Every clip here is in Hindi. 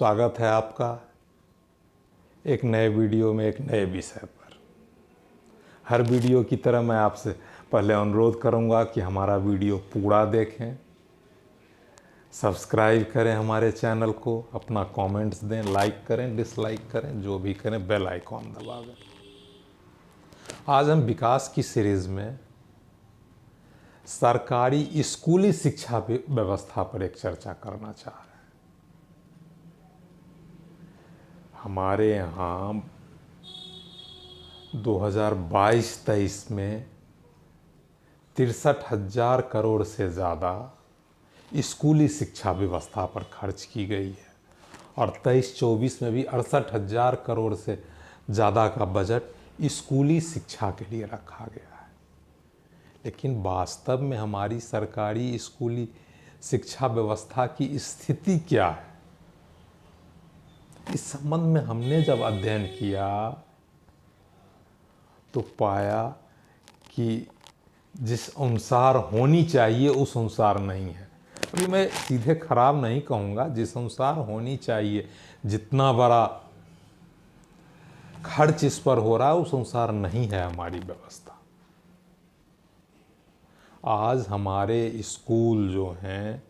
स्वागत है आपका एक नए वीडियो में एक नए विषय पर। हर वीडियो की तरह मैं आपसे पहले अनुरोध करूंगा कि हमारा वीडियो पूरा देखें, सब्सक्राइब करें हमारे चैनल को, अपना कमेंट्स दें, लाइक करें, डिसलाइक करें, जो भी करें, बेल आइकॉन दबा दें। आज हम विकास की सीरीज़ में सरकारी स्कूली शिक्षा व्यवस्था पर एक चर्चा करना चाह रहे हैं। हमारे यहाँ 2022-23 में 63,000 करोड़ से ज़्यादा स्कूली शिक्षा व्यवस्था पर खर्च की गई है और 23-24 में भी 68,000 करोड़ से ज़्यादा का बजट स्कूली शिक्षा के लिए रखा गया है। लेकिन वास्तव में हमारी सरकारी स्कूली शिक्षा व्यवस्था की स्थिति क्या है, इस संबंध में हमने जब अध्ययन किया तो पाया कि जिस अनुसार होनी चाहिए उस अनुसार नहीं है। अभी मैं सीधे खराब नहीं कहूँगा, जिस अनुसार होनी चाहिए, जितना बड़ा खर्च इस पर हो रहा है उस अनुसार नहीं है हमारी व्यवस्था। आज हमारे स्कूल जो हैं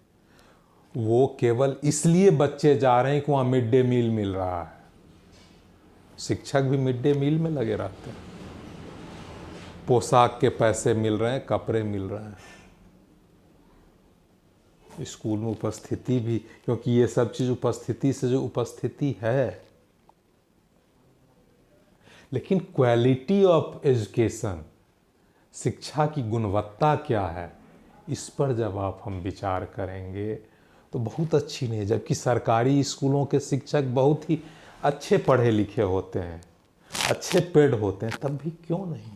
वो केवल इसलिए बच्चे जा रहे हैं कि वहाँ मिड डे मील मिल रहा है। शिक्षक भी मिड डे मील में लगे रहते हैं, पोशाक के पैसे मिल रहे हैं, कपड़े मिल रहे हैं, स्कूल में उपस्थिति भी, क्योंकि ये सब चीज़ उपस्थिति से जो उपस्थिति है। लेकिन क्वालिटी ऑफ एजुकेशन, शिक्षा की गुणवत्ता क्या है, इस पर जब हम विचार करेंगे तो बहुत अच्छी नहीं है। जबकि सरकारी स्कूलों के शिक्षक बहुत ही अच्छे पढ़े लिखे होते हैं, अच्छे पेड होते हैं, तब भी क्यों नहीं।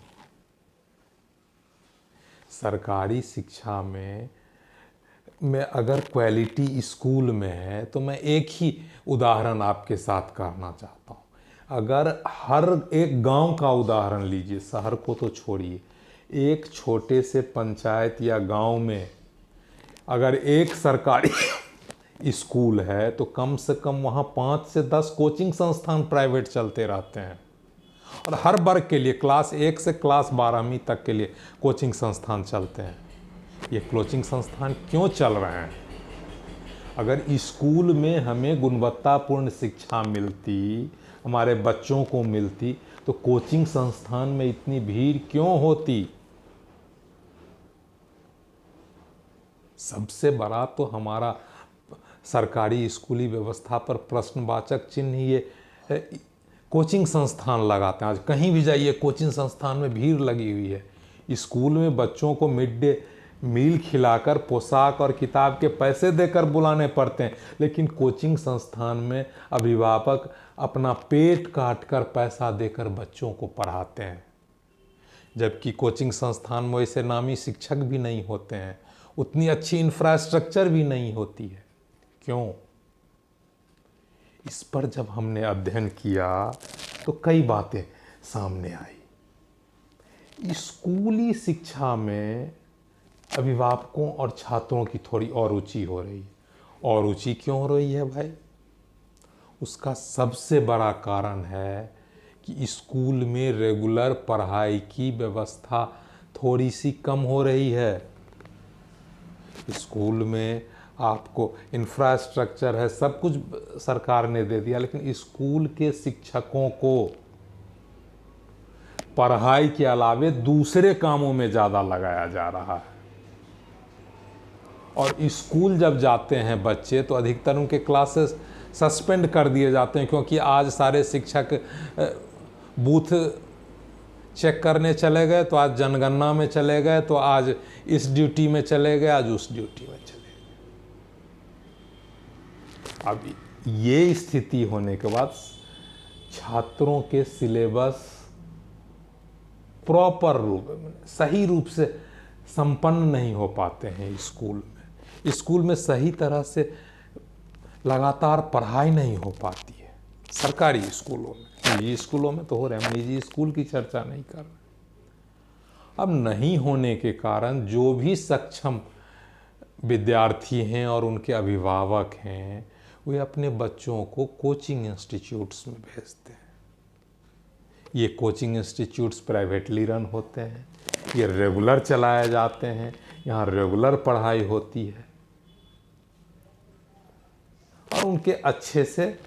सरकारी शिक्षा में अगर क्वालिटी स्कूल में है तो मैं एक ही उदाहरण आपके साथ करना चाहता हूँ। अगर हर एक गांव का उदाहरण लीजिए, शहर को तो छोड़िए, एक छोटे से पंचायत या गांव में अगर एक सरकारी स्कूल है तो कम से कम वहाँ 5 से 10 कोचिंग संस्थान प्राइवेट चलते रहते हैं और हर वर्ग के लिए क्लास 1 से क्लास 12वीं तक के लिए कोचिंग संस्थान चलते हैं। ये कोचिंग संस्थान क्यों चल रहे हैं? अगर स्कूल में हमें गुणवत्तापूर्ण शिक्षा मिलती, हमारे बच्चों को मिलती, तो कोचिंग संस्थान में इतनी भीड़ क्यों होती? सबसे बड़ा तो हमारा सरकारी स्कूली व्यवस्था पर प्रश्नवाचक चिन्ह ये कोचिंग संस्थान लगाते हैं। आज कहीं भी जाइए कोचिंग संस्थान में भीड़ लगी हुई है। स्कूल में बच्चों को मिड डे मील खिलाकर पोशाक और किताब के पैसे देकर बुलाने पड़ते हैं, लेकिन कोचिंग संस्थान में अभिभावक अपना पेट काट कर पैसा देकर बच्चों को पढ़ाते हैं। जबकि कोचिंग संस्थान में वैसे नामी शिक्षक भी नहीं होते हैं, उतनी अच्छी इंफ्रास्ट्रक्चर भी नहीं होती है। क्यों? इस पर जब हमने अध्ययन किया तो कई बातें सामने आई। स्कूली शिक्षा में अभिभावकों और छात्रों की थोड़ी और रुचि हो रही है। और रुचि क्यों हो रही है भाई? उसका सबसे बड़ा कारण है कि स्कूल में रेगुलर पढ़ाई की व्यवस्था थोड़ी सी कम हो रही है। स्कूल में आपको इंफ्रास्ट्रक्चर है, सब कुछ सरकार ने दे दिया, लेकिन स्कूल के शिक्षकों को पढ़ाई के अलावे दूसरे कामों में ज़्यादा लगाया जा रहा है। और स्कूल जब जाते हैं बच्चे तो अधिकतर उनके क्लासेस सस्पेंड कर दिए जाते हैं, क्योंकि आज सारे शिक्षक बूथ चेक करने चले गए, तो आज जनगणना में चले गए, तो आज इस ड्यूटी में चले गए, आज उस ड्यूटी में चले गए। अब ये स्थिति होने के बाद छात्रों के सिलेबस प्रॉपर रूप सही रूप से संपन्न नहीं हो पाते हैं। स्कूल में सही तरह से लगातार पढ़ाई नहीं हो पाती है सरकारी स्कूलों में। निजी स्कूलों में तो हो रहे हैं, हम निजी स्कूल की चर्चा नहीं कर रहे। अब नहीं होने के कारण जो भी सक्षम विद्यार्थी हैं और उनके अभिभावक हैं वे अपने बच्चों को कोचिंग इंस्टीट्यूट्स में भेजते हैं। ये कोचिंग इंस्टीट्यूट्स प्राइवेटली रन होते हैं, ये रेगुलर चलाए जाते हैं, यहाँ रेगुलर पढ़ाई होती है और उनके अच्छे से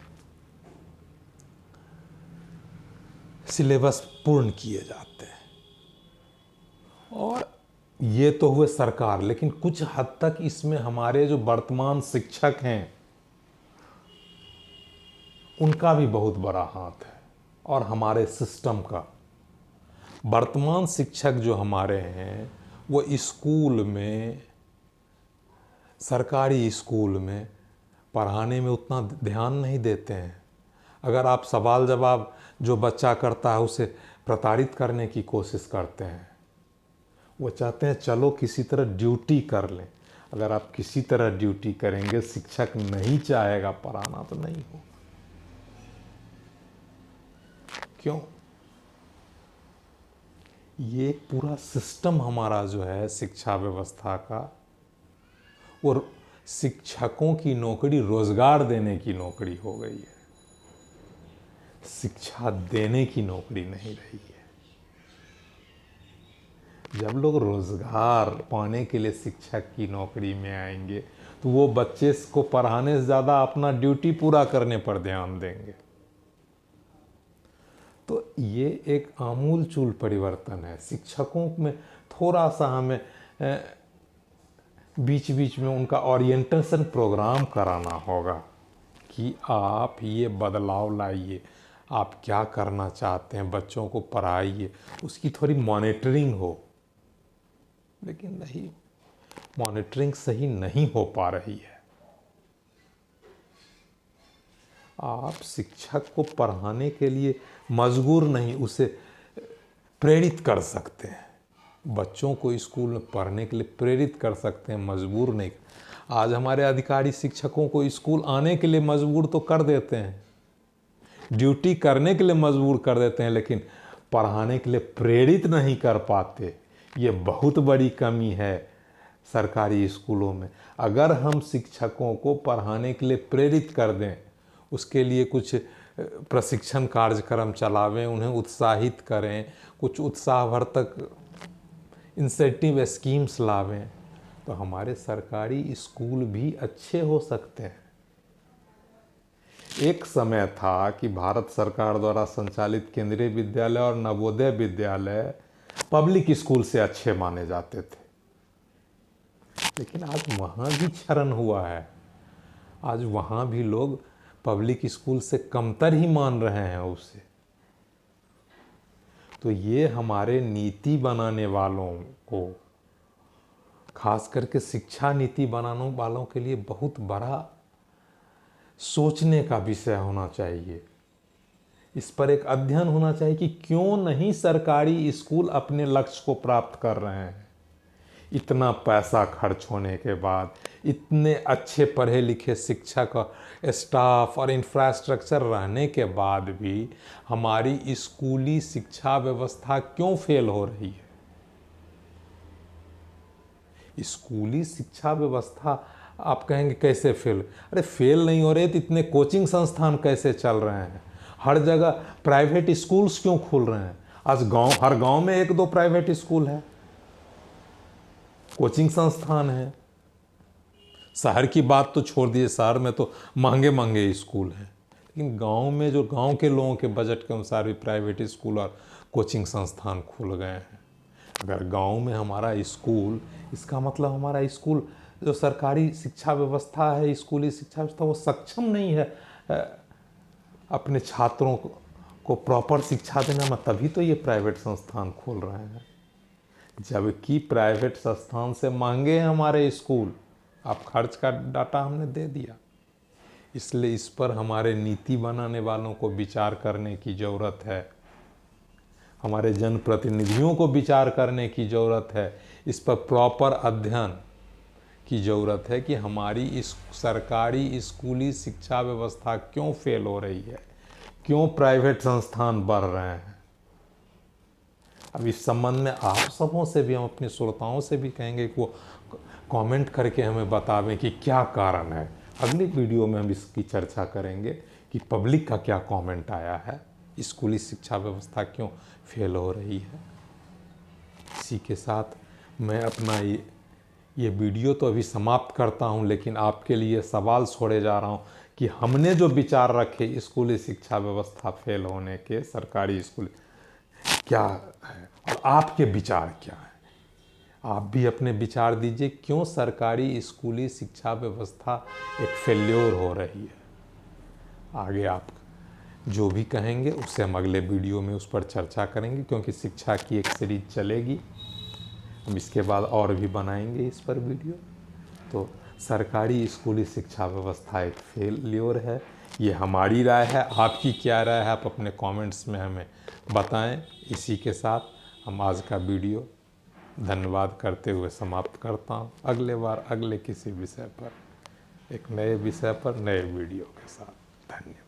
सिलेबस पूर्ण किए जाते हैं। और ये तो हुए सरकार, लेकिन कुछ हद तक इसमें हमारे जो वर्तमान शिक्षक हैं उनका भी बहुत बड़ा हाथ है, और हमारे सिस्टम का। वर्तमान शिक्षक जो हमारे हैं वो स्कूल में, सरकारी स्कूल में पढ़ाने में उतना ध्यान नहीं देते हैं। अगर आप सवाल जवाब जो बच्चा करता है उसे प्रताड़ित करने की कोशिश करते हैं, वो चाहते हैं चलो किसी तरह ड्यूटी कर लें। अगर आप किसी तरह ड्यूटी करेंगे, शिक्षक नहीं चाहेगा पढ़ाना तो नहीं होगा। क्यों? ये पूरा सिस्टम हमारा जो है शिक्षा व्यवस्था का, और शिक्षकों की नौकरी रोजगार देने की नौकरी हो गई है, शिक्षा देने की नौकरी नहीं रही है। जब लोग रोजगार पाने के लिए शिक्षक की नौकरी में आएंगे तो वो बच्चे को पढ़ाने से ज़्यादा अपना ड्यूटी पूरा करने पर ध्यान देंगे। तो ये एक आमूलचूल परिवर्तन है। शिक्षकों में थोड़ा सा हमें बीच बीच में उनका ओरिएंटेशन प्रोग्राम कराना होगा कि आप ये बदलाव लाइए, आप क्या करना चाहते हैं, बच्चों को पढ़ाइए, उसकी थोड़ी मॉनिटरिंग हो। लेकिन नहीं, मॉनिटरिंग सही नहीं हो पा रही है। आप शिक्षक को पढ़ाने के लिए मजबूर नहीं, उसे प्रेरित कर सकते हैं। बच्चों को स्कूल में पढ़ने के लिए प्रेरित कर सकते हैं, मजबूर नहीं। आज हमारे अधिकारी शिक्षकों को स्कूल आने के लिए मजबूर तो कर देते हैं, ड्यूटी करने के लिए मजबूर कर देते हैं, लेकिन पढ़ाने के लिए प्रेरित नहीं कर पाते। ये बहुत बड़ी कमी है सरकारी स्कूलों में। अगर हम शिक्षकों को पढ़ाने के लिए प्रेरित कर दें, उसके लिए कुछ प्रशिक्षण कार्यक्रम चलावें, उन्हें उत्साहित करें, कुछ उत्साहवर्धक इंसेंटिव स्कीम्स लावें, तो हमारे सरकारी स्कूल भी अच्छे हो सकते हैं। एक समय था कि भारत सरकार द्वारा संचालित केंद्रीय विद्यालय और नवोदय विद्यालय पब्लिक स्कूल से अच्छे माने जाते थे, लेकिन आज वहाँ भी क्षरण हुआ है। आज वहाँ भी लोग पब्लिक स्कूल से कमतर ही मान रहे हैं उसे। तो ये हमारे नीति बनाने वालों को, खास करके शिक्षा नीति बनाने वालों के लिए बहुत बड़ा सोचने का विषय होना चाहिए। इस पर एक अध्ययन होना चाहिए कि क्यों नहीं सरकारी स्कूल अपने लक्ष्य को प्राप्त कर रहे हैं। इतना पैसा खर्च होने के बाद, इतने अच्छे पढ़े लिखे शिक्षक और स्टाफ और इंफ्रास्ट्रक्चर रहने के बाद भी हमारी स्कूली शिक्षा व्यवस्था क्यों फेल हो रही है? स्कूली शिक्षा व्यवस्था आप कहेंगे कैसे फेल? अरे फेल नहीं हो रहे तो इतने कोचिंग संस्थान कैसे चल रहे हैं? हर जगह प्राइवेट स्कूल्स क्यों खुल रहे हैं? आज हर गांव में एक दो प्राइवेट स्कूल है, कोचिंग संस्थान है। शहर की बात तो छोड़ दीजिए, शहर में तो महंगे महंगे स्कूल हैं, लेकिन गांव में जो गांव के लोगों के बजट के अनुसार भी प्राइवेट स्कूल और कोचिंग संस्थान खुल गए हैं। अगर गांव में हमारा स्कूल, इसका मतलब हमारा स्कूल जो सरकारी शिक्षा व्यवस्था है, स्कूली शिक्षा व्यवस्था, वो सक्षम नहीं है अपने छात्रों को प्रॉपर शिक्षा देना में, तभी तो ये प्राइवेट संस्थान खोल रहे हैं। जबकि प्राइवेट संस्थान से महंगे हैं हमारे स्कूल। आप खर्च का डाटा हमने दे दिया। इसलिए इस पर हमारे नीति बनाने वालों को विचार करने की ज़रूरत है, हमारे जनप्रतिनिधियों को विचार करने की ज़रूरत है। इस पर प्रॉपर अध्ययन की ज़रूरत है कि हमारी इस सरकारी स्कूली शिक्षा व्यवस्था क्यों फेल हो रही है, क्यों प्राइवेट संस्थान बढ़ रहे हैं। अब इस संबंध में आप सबों से भी, हम अपने श्रोताओं से भी कहेंगे कि वो कमेंट करके हमें बतावें कि क्या कारण है। अगली वीडियो में हम इसकी चर्चा करेंगे कि पब्लिक का क्या कमेंट आया है, स्कूली शिक्षा व्यवस्था क्यों फेल हो रही है। इसी के साथ मैं अपना ये वीडियो तो अभी समाप्त करता हूं, लेकिन आपके लिए सवाल छोड़े जा रहा हूं कि हमने जो विचार रखे स्कूली शिक्षा व्यवस्था फेल होने के, सरकारी स्कूल क्या है और आपके विचार क्या है। आप भी अपने विचार दीजिए, क्यों सरकारी स्कूली शिक्षा व्यवस्था एक फेल्योर हो रही है। आगे आप जो भी कहेंगे उससे हम अगले वीडियो में उस पर चर्चा करेंगे, क्योंकि शिक्षा की एक सीरीज चलेगी, हम इसके बाद और भी बनाएंगे इस पर वीडियो। तो सरकारी स्कूली शिक्षा व्यवस्था एक फेल्योर है, ये हमारी राय है। आपकी क्या राय है, आप अपने कमेंट्स में हमें बताएं। इसी के साथ हम आज का वीडियो धन्यवाद करते हुए समाप्त करता हूँ। अगले बार अगले किसी विषय पर, एक नए विषय पर नए वीडियो के साथ। धन्यवाद।